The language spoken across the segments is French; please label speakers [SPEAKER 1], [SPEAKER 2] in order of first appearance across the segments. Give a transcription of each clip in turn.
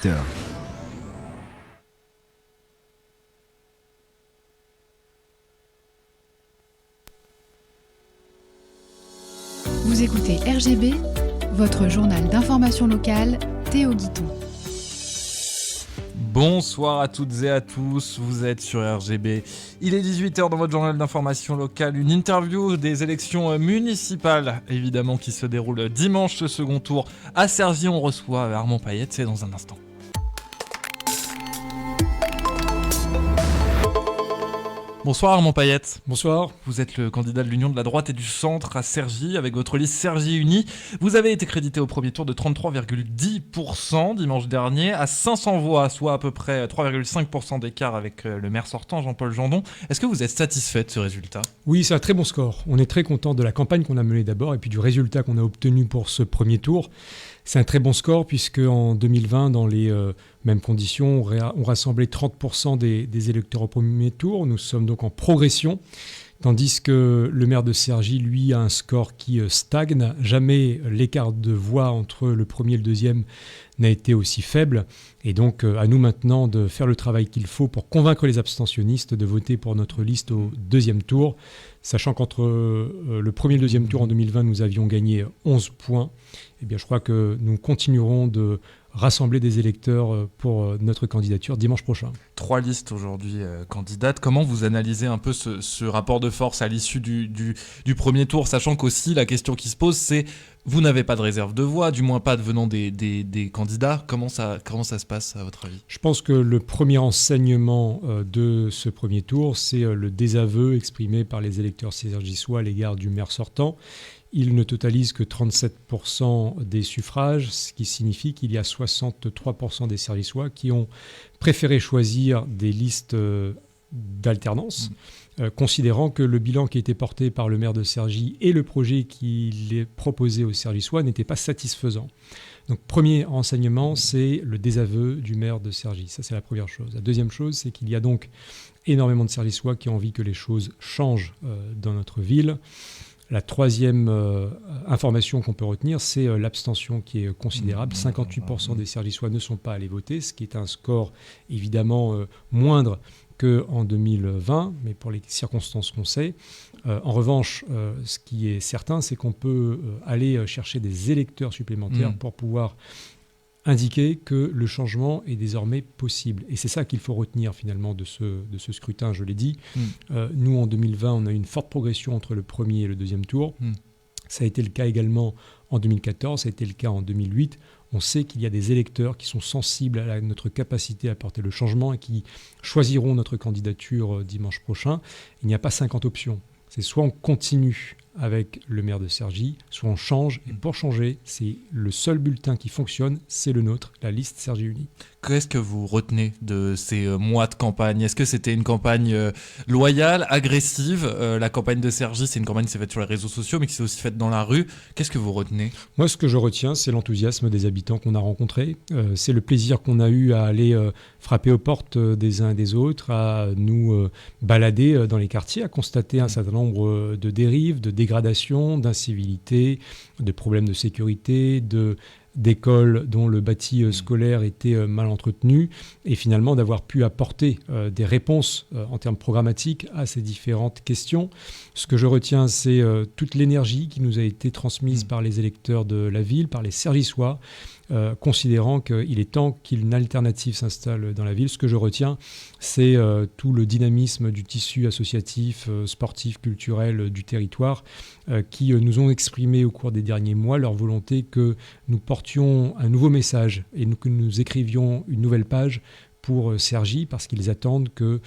[SPEAKER 1] auditeurs.
[SPEAKER 2] Vous écoutez RGB, votre journal d'information locale, Théo Guiton.
[SPEAKER 3] Bonsoir à toutes et à tous, vous êtes sur RGB. Il est 18h dans votre journal d'information locale, une interview des élections municipales, évidemment, qui se déroule dimanche, ce second tour. À Cergy, on reçoit Armand Payette, c'est dans un instant. Bonsoir Armand Payette.
[SPEAKER 4] Bonsoir.
[SPEAKER 3] Vous êtes le candidat de l'Union de la droite et du centre à Cergy avec votre liste Cergy Unie. Vous avez été crédité au premier tour de 33,10% dimanche dernier à 500 voix, soit à peu près 3,5% d'écart avec le maire sortant Jean-Paul Jandon. Est-ce que vous êtes satisfait de ce résultat ?
[SPEAKER 4] Oui, c'est un très bon score. On est très content de la campagne qu'on a menée d'abord et puis du résultat qu'on a obtenu pour ce premier tour. C'est un très bon score puisque en 2020, dans les mêmes conditions, on rassemblait 30% des électeurs au premier tour. Nous sommes donc en progression, tandis que le maire de Cergy, lui, a un score qui stagne. Jamais l'écart de voix entre le premier et le deuxième n'a été aussi faible. Et donc, à nous maintenant de faire le travail qu'il faut pour convaincre les abstentionnistes de voter pour notre liste au deuxième tour, sachant qu'entre le premier et le deuxième tour en 2020, nous avions gagné 11 points. Eh bien, je crois que nous continuerons de rassembler des électeurs pour notre candidature dimanche prochain.
[SPEAKER 3] 3 listes aujourd'hui candidates. Comment vous analysez un peu ce rapport de force à l'issue du premier tour, sachant qu'aussi la question qui se pose, c'est vous n'avez pas de réserve de voix, du moins pas venant des candidats. Comment ça se passe à votre avis ?
[SPEAKER 4] Je pense que le premier enseignement de ce premier tour, c'est le désaveu exprimé par les électeurs cergysois à l'égard du maire sortant. Il ne totalise que 37% des suffrages, ce qui signifie qu'il y a 63% des Cergysois qui ont préféré choisir des listes d'alternance, considérant que le bilan qui était porté par le maire de Cergy et le projet qu'il est proposé aux Cergysois n'était pas satisfaisant. Donc, premier enseignement, c'est le désaveu du maire de Cergy. Ça, c'est la première chose. La deuxième chose, c'est qu'il y a donc énormément de Cergysois qui ont envie que les choses changent dans notre ville. La troisième information qu'on peut retenir, c'est l'abstention qui est considérable. 58% des Cergysois ne sont pas allés voter, ce qui est un score évidemment moindre qu'en 2020, mais pour les circonstances qu'on sait. En revanche, ce qui est certain, c'est qu'on peut aller chercher des électeurs supplémentaires pour pouvoir indiquer que le changement est désormais possible. Et c'est ça qu'il faut retenir finalement de ce scrutin, je l'ai dit. Nous, en 2020, on a eu une forte progression entre le premier et le deuxième tour. Ça a été le cas également en 2014, ça a été le cas en 2008. On sait qu'il y a des électeurs qui sont sensibles à notre capacité à porter le changement et qui choisiront notre candidature dimanche prochain. Il n'y a pas 50 options. C'est soit on continue avec le maire de Cergy, soit on change. Et pour changer, c'est le seul bulletin qui fonctionne, c'est le nôtre, la liste Cergy Unie.
[SPEAKER 3] Qu'est-ce que vous retenez de ces mois de campagne ? Est-ce que c'était une campagne loyale, agressive ? La campagne de Cergy, c'est une campagne qui s'est faite sur les réseaux sociaux, mais qui s'est aussi faite dans la rue. Qu'est-ce que vous retenez ?
[SPEAKER 4] Moi, ce que je retiens, c'est l'enthousiasme des habitants qu'on a rencontrés. C'est le plaisir qu'on a eu à aller frapper aux portes des uns et des autres, à nous balader dans les quartiers, à constater un certain nombre de dérives, de dégradation, d'incivilité, de problèmes de sécurité, d'écoles dont le bâti scolaire était mal entretenu, et finalement d'avoir pu apporter des réponses en termes programmatiques à ces différentes questions. Ce que je retiens, c'est toute l'énergie qui nous a été transmise par les électeurs de la ville, par les Cergysois, considérant qu'il est temps qu'une alternative s'installe dans la ville. Ce que je retiens, c'est tout le dynamisme du tissu associatif, sportif, culturel du territoire qui nous ont exprimé au cours des derniers mois leur volonté que nous portions un nouveau message et que nous écrivions une nouvelle page pour Cergy, parce qu'ils attendent que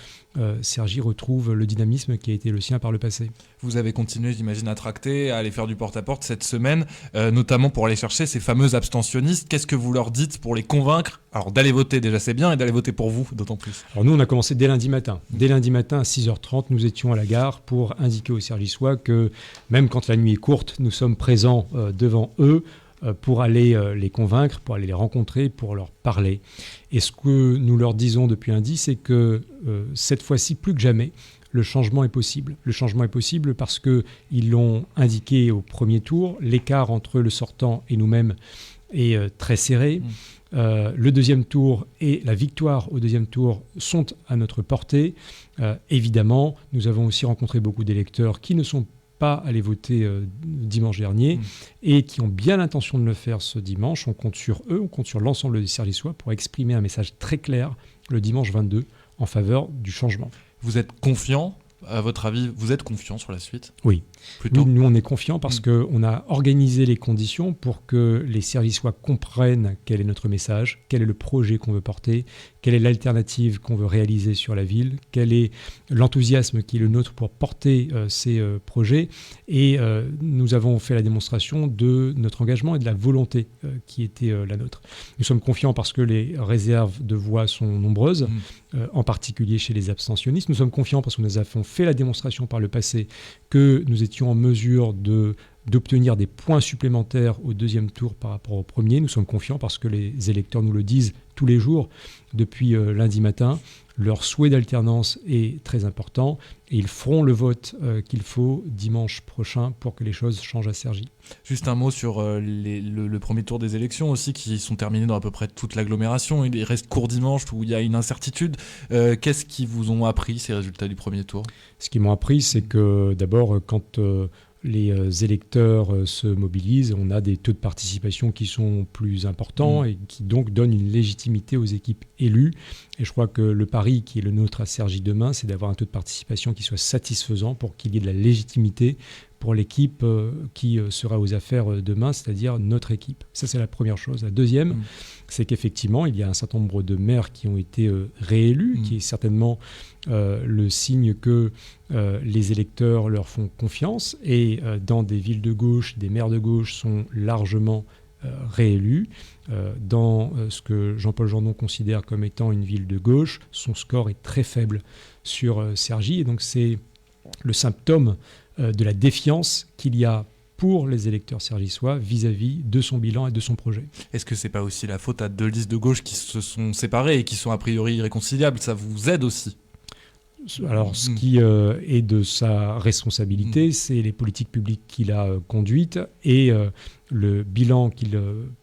[SPEAKER 4] Cergy retrouve le dynamisme qui a été le sien par le passé.
[SPEAKER 3] Vous avez continué, j'imagine, à tracter, à aller faire du porte-à-porte cette semaine, notamment pour aller chercher ces fameux abstentionnistes. Qu'est-ce que vous leur dites pour les convaincre ? Alors, d'aller voter, déjà c'est bien, et d'aller voter pour vous, d'autant plus.
[SPEAKER 4] Alors nous, on a commencé dès lundi matin. Dès lundi matin, à 6h30, nous étions à la gare pour indiquer aux Cergysois que, même quand la nuit est courte, nous sommes présents devant eux, pour aller les convaincre, pour aller les rencontrer, pour leur parler. Et ce que nous leur disons depuis lundi, c'est que cette fois-ci, plus que jamais, le changement est possible. Le changement est possible parce qu'ils l'ont indiqué au premier tour. L'écart entre le sortant et nous-mêmes est très serré. Le deuxième tour et la victoire au deuxième tour sont à notre portée. Évidemment, nous avons aussi rencontré beaucoup d'électeurs qui ne sont pas allés voter dimanche dernier et qui ont bien l'intention de le faire ce dimanche. On compte sur eux, on compte sur l'ensemble des Cergysois pour exprimer un message très clair le dimanche 22 en faveur du changement.
[SPEAKER 3] Vous êtes confiant ? À votre avis, vous êtes confiant sur la suite ?
[SPEAKER 4] Oui.
[SPEAKER 3] Plutôt.
[SPEAKER 4] Nous, on est confiants parce qu'on a organisé les conditions pour que les Cergysois comprennent quel est notre message, quel est le projet qu'on veut porter, quelle est l'alternative qu'on veut réaliser sur la ville, quel est l'enthousiasme qui est le nôtre pour porter ces projets. Et nous avons fait la démonstration de notre engagement et de la volonté qui était la nôtre. Nous sommes confiants parce que les réserves de voix sont nombreuses, en particulier chez les abstentionnistes. Nous sommes confiants parce que nous avons fait la démonstration par le passé que nous étions en mesure d'obtenir des points supplémentaires au deuxième tour par rapport au premier. Nous sommes confiants parce que les électeurs nous le disent tous les jours depuis lundi matin. Leur souhait d'alternance est très important et ils feront le vote qu'il faut dimanche prochain pour que les choses changent à Cergy.
[SPEAKER 3] Juste un mot sur le premier tour des élections aussi qui sont terminées dans à peu près toute l'agglomération. Il reste court dimanche où il y a une incertitude. Qu'est-ce qui vous ont appris ces résultats du premier tour ?
[SPEAKER 4] Ce qui m'ont appris, c'est que d'abord, quand les électeurs se mobilisent, on a des taux de participation qui sont plus importants et qui donc donnent une légitimité aux équipes élues. Et je crois que le pari qui est le nôtre à Cergy demain, c'est d'avoir un taux de participation qui soit satisfaisant pour qu'il y ait de la légitimité pour l'équipe qui sera aux affaires demain, c'est-à-dire notre équipe. Ça, c'est la première chose. La deuxième, c'est qu'effectivement, il y a un certain nombre de maires qui ont été réélus, qui est certainement le signe que les électeurs leur font confiance. Et dans des villes de gauche, des maires de gauche sont largement réélus. Dans ce que Jean-Paul Gendon considère comme étant une ville de gauche, son score est très faible sur Cergy. Et donc, c'est le symptôme de la défiance qu'il y a pour les électeurs cergysois vis-à-vis de son bilan et de son projet.
[SPEAKER 3] Est-ce que c'est pas aussi la faute à deux listes de gauche qui se sont séparées et qui sont a priori irréconciliables ? Ça vous aide aussi ?
[SPEAKER 4] Alors, ce qui est de sa responsabilité, c'est les politiques publiques qu'il a conduites et le bilan qu'il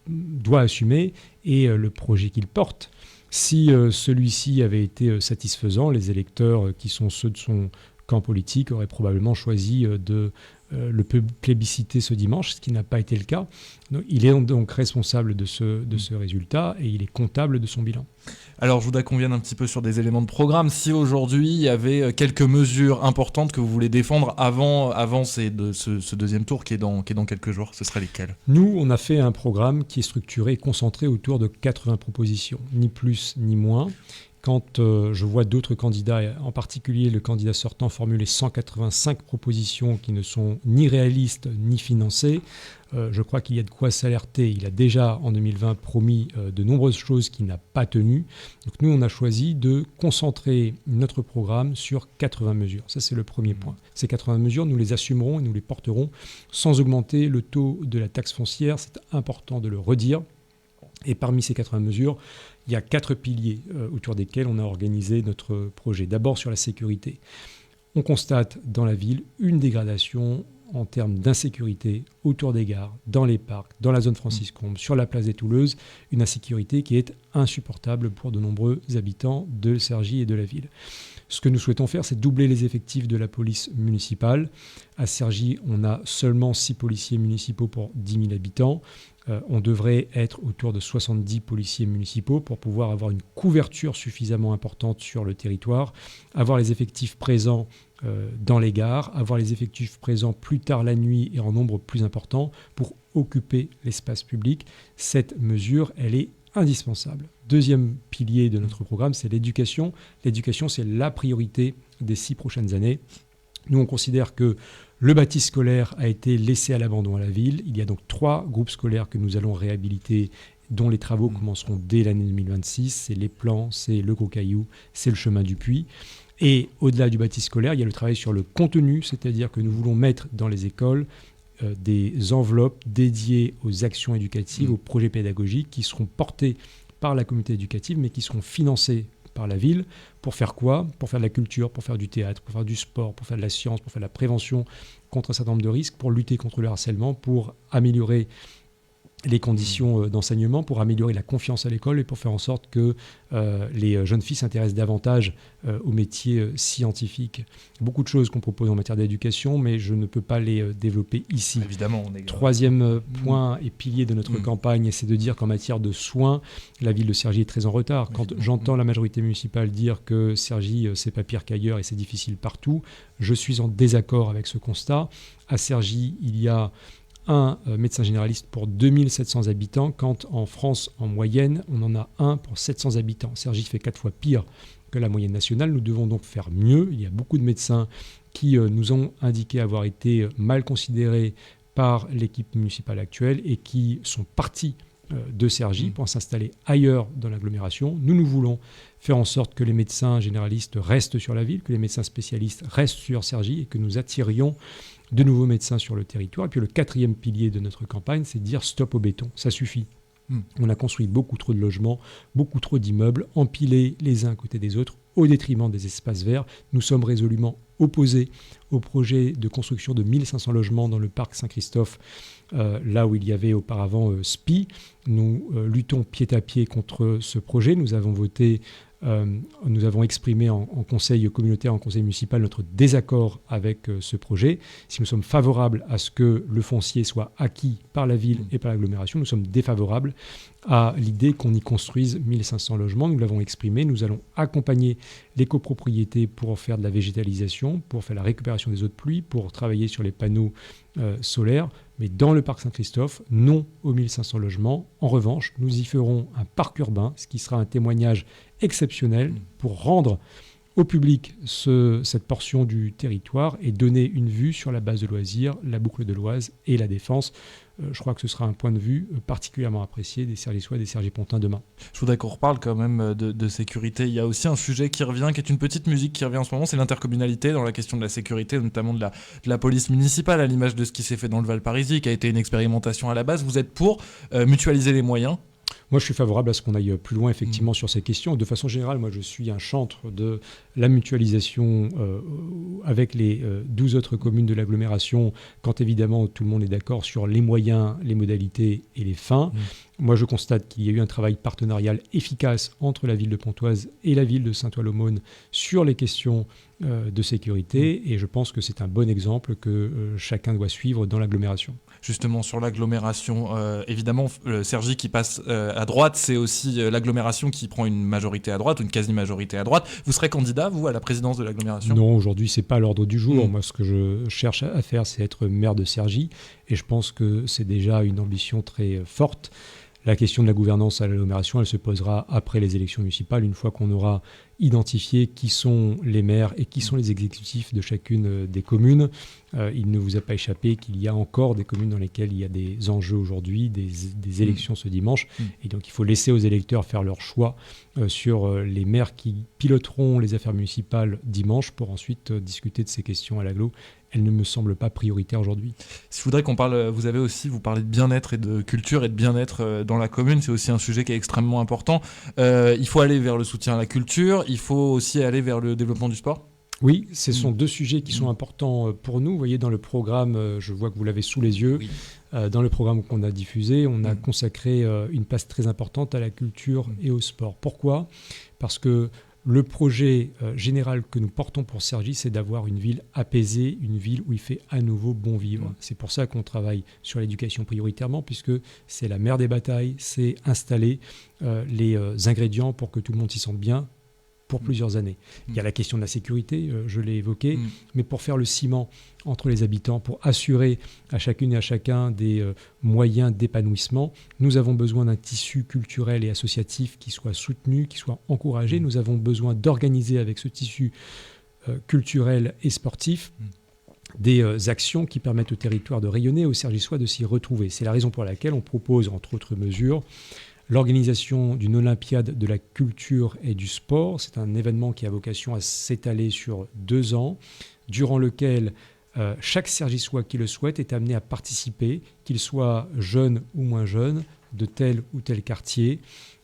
[SPEAKER 4] doit assumer et le projet qu'il porte. Si celui-ci avait été satisfaisant, les électeurs qui sont ceux de son camp politique auraient probablement choisi de le plébisciter ce dimanche, ce qui n'a pas été le cas. Donc, il est donc responsable de ce résultat et il est comptable de son bilan.
[SPEAKER 3] Alors, je voudrais qu'on vienne un petit peu sur des éléments de programme. Si aujourd'hui, il y avait quelques mesures importantes que vous voulez défendre avant ce deuxième tour qui est dans quelques jours, ce seraient lesquelles ?
[SPEAKER 4] Nous, on a fait un programme qui est structuré et concentré autour de 80 propositions, ni plus ni moins. Quand je vois d'autres candidats, en particulier le candidat sortant, formuler 185 propositions qui ne sont ni réalistes ni financées, je crois qu'il y a de quoi s'alerter. Il a déjà, en 2020, promis de nombreuses choses qu'il n'a pas tenues. Donc nous, on a choisi de concentrer notre programme sur 80 mesures. Ça, c'est le premier point. Ces 80 mesures, nous les assumerons et nous les porterons sans augmenter le taux de la taxe foncière. C'est important de le redire. Et parmi ces 80 mesures, il y a 4 piliers autour desquels on a organisé notre projet. D'abord sur la sécurité. On constate dans la ville une dégradation en termes d'insécurité autour des gares, dans les parcs, dans la zone Francis Combes, sur la place des Touleuses, une insécurité qui est insupportable pour de nombreux habitants de Cergy et de la ville. Ce que nous souhaitons faire, c'est doubler les effectifs de la police municipale. À Cergy, on a seulement 6 policiers municipaux pour 10 000 habitants. On devrait être autour de 70 policiers municipaux pour pouvoir avoir une couverture suffisamment importante sur le territoire, avoir les effectifs présents dans les gares, avoir les effectifs présents plus tard la nuit et en nombre plus important pour occuper l'espace public. Cette mesure, elle est indispensable. Deuxième pilier de notre programme, c'est l'éducation. L'éducation, c'est la priorité des 6 prochaines années. Nous, on considère que le bâti scolaire a été laissé à l'abandon à la ville. Il y a donc 3 groupes scolaires que nous allons réhabiliter, dont les travaux commenceront dès l'année 2026. C'est les plans, c'est le Gros Caillou, c'est le chemin du Puy. Et au-delà du bâti scolaire, il y a le travail sur le contenu, c'est-à-dire que nous voulons mettre dans les écoles des enveloppes dédiées aux actions éducatives, aux projets pédagogiques qui seront portés par la communauté éducative, mais qui seront financés par la ville. Pour faire quoi ? Pour faire de la culture, pour faire du théâtre, pour faire du sport, pour faire de la science, pour faire de la prévention contre un certain nombre de risques, pour lutter contre le harcèlement, pour améliorer les conditions d'enseignement, pour améliorer la confiance à l'école et pour faire en sorte que les jeunes filles s'intéressent davantage aux métiers scientifiques. Beaucoup de choses qu'on propose en matière d'éducation, mais je ne peux pas les développer ici.
[SPEAKER 3] Évidemment, on est...
[SPEAKER 4] Troisième point et pilier de notre campagne, c'est de dire qu'en matière de soins, la ville de Cergy est très en retard. Quand j'entends la majorité municipale dire que Cergy, c'est pas pire qu'ailleurs et c'est difficile partout, je suis en désaccord avec ce constat. À Cergy, il y a un médecin généraliste pour 2700 habitants, quand en France, en moyenne, on en a un pour 700 habitants. Cergy fait 4 fois pire que la moyenne nationale. Nous devons donc faire mieux. Il y a beaucoup de médecins qui nous ont indiqué avoir été mal considérés par l'équipe municipale actuelle et qui sont partis de Cergy pour s'installer ailleurs dans l'agglomération. Nous voulons faire en sorte que les médecins généralistes restent sur la ville, que les médecins spécialistes restent sur Cergy et que nous attirions de nouveaux médecins sur le territoire. Et puis le quatrième pilier de notre campagne, c'est de dire stop au béton. Ça suffit. On a construit beaucoup trop de logements, beaucoup trop d'immeubles, empilés les uns à côté des autres, au détriment des espaces verts. Nous sommes résolument opposés au projet de construction de 1500 logements dans le parc Saint-Christophe, là où il y avait auparavant SPI. Nous luttons pied à pied contre ce projet. Nous avons voté, nous avons exprimé en conseil communautaire, en conseil municipal, notre désaccord avec ce projet. Si nous sommes favorables à ce que le foncier soit acquis par la ville et par l'agglomération, nous sommes défavorables à l'idée qu'on y construise 1500 logements. Nous l'avons exprimé. Nous allons accompagner les copropriétés pour faire de la végétalisation, pour faire la récupération des eaux de pluie, pour travailler sur les panneaux solaires. Mais dans le parc Saint-Christophe, non aux 1500 logements. En revanche, nous y ferons un parc urbain, ce qui sera un témoignage exceptionnel pour rendre au public cette portion du territoire et donner une vue sur la base de loisirs, la boucle de l'Oise et la Défense. Je crois que ce sera un point de vue particulièrement apprécié des Cergysois et des Cergy-Pontins demain.
[SPEAKER 3] Je voudrais qu'on reparle quand même de sécurité. Il y a aussi un sujet qui revient, qui est une petite musique qui revient en ce moment, c'est l'intercommunalité dans la question de la sécurité, notamment de la police municipale, à l'image de ce qui s'est fait dans le Val-Parisis, qui a été une expérimentation à la base. Vous êtes pour mutualiser les moyens ?
[SPEAKER 4] Moi, je suis favorable à ce qu'on aille plus loin, effectivement, sur ces questions. De façon générale, moi, je suis un chantre de la mutualisation avec les 12 autres communes de l'agglomération, quand évidemment tout le monde est d'accord sur les moyens, les modalités et les fins. Moi, je constate qu'il y a eu un travail partenarial efficace entre la ville de Pontoise et la ville de Saint-Ouen-l'Aumône sur les questions de sécurité, et je pense que c'est un bon exemple que chacun doit suivre dans l'agglomération.
[SPEAKER 3] Justement, sur l'agglomération, évidemment, Cergy qui passe à droite, c'est aussi l'agglomération qui prend une majorité à droite, une quasi-majorité à droite. Vous serez candidat, vous, à la présidence de l'agglomération ?
[SPEAKER 4] Non, aujourd'hui, ce n'est pas à l'ordre du jour. Moi, ce que je cherche à faire, c'est être maire de Cergy, et je pense que c'est déjà une ambition très forte. La question de la gouvernance à l'agglomération, elle se posera après les élections municipales, une fois qu'on aura identifié qui sont les maires et qui sont les exécutifs de chacune des communes. Il ne vous a pas échappé qu'il y a encore des communes dans lesquelles il y a des enjeux aujourd'hui, des élections ce dimanche. Et donc il faut laisser aux électeurs faire leur choix sur les maires qui piloteront les affaires municipales dimanche pour ensuite discuter de ces questions à l'agglo. Elle ne me semble pas prioritaire aujourd'hui.
[SPEAKER 3] Je voudrais qu'on parle, vous parlez de bien-être et de culture et de bien-être dans la commune, c'est aussi un sujet qui est extrêmement important. Il faut aller vers le soutien à la culture, il faut aussi aller vers le développement du sport.
[SPEAKER 4] Oui, ce sont deux sujets qui sont importants pour nous. Vous voyez, dans le programme, je vois que vous l'avez sous les yeux, dans le programme qu'on a diffusé, on a consacré une place très importante à la culture et au sport. Pourquoi ? Parce que le projet général que nous portons pour Cergy, c'est d'avoir une ville apaisée, une ville où il fait à nouveau bon vivre. C'est pour ça qu'on travaille sur l'éducation prioritairement, puisque c'est la mère des batailles, c'est installer les ingrédients pour que tout le monde s'y sente bien pour plusieurs années. Il y a la question de la sécurité, je l'ai évoqué, mais pour faire le ciment entre les habitants, pour assurer à chacune et à chacun des moyens d'épanouissement, nous avons besoin d'un tissu culturel et associatif qui soit soutenu, qui soit encouragé. Nous avons besoin d'organiser avec ce tissu culturel et sportif des actions qui permettent au territoire de rayonner, aux Cergysois de s'y retrouver. C'est la raison pour laquelle on propose, entre autres mesures, l'organisation d'une Olympiade de la culture et du sport. C'est un événement qui a vocation à s'étaler sur 2 ans, durant lequel chaque Cergysois qui le souhaite est amené à participer, qu'il soit jeune ou moins jeune, de tel ou tel quartier,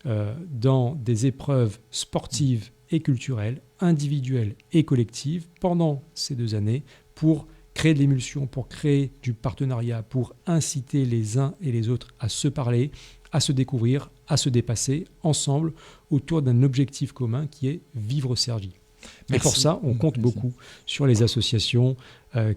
[SPEAKER 4] dans des épreuves sportives et culturelles, individuelles et collectives, pendant ces 2 années, pour créer de l'émulsion, pour créer du partenariat, pour inciter les uns et les autres à se parler, à se découvrir, à se dépasser ensemble autour d'un objectif commun qui est vivre Cergy. Et pour ça, on compte beaucoup sur les associations,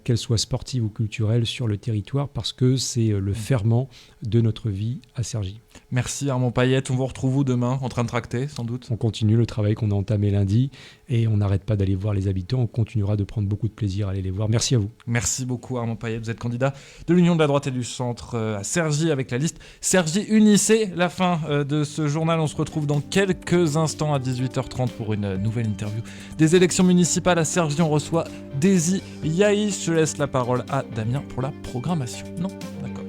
[SPEAKER 4] qu'elles soient sportives ou culturelles, sur le territoire, parce que c'est le ferment de notre vie à Cergy.
[SPEAKER 3] Merci Armand Payette, on vous retrouve où demain, en train de tracter sans doute?
[SPEAKER 4] On continue le travail qu'on a entamé lundi et on n'arrête pas d'aller voir les habitants, on continuera de prendre beaucoup de plaisir à aller les voir. Merci à vous.
[SPEAKER 3] Merci beaucoup Armand Payette, vous êtes candidat de l'Union de la droite et du centre à Cergy avec la liste Cergy Unie. C'est la fin de ce journal, on se retrouve dans quelques instants à 18h30 pour une nouvelle interview des élections municipales à Cergy. On reçoit Daisy Yaïs, je laisse la parole à Damien pour la programmation. Non, d'accord.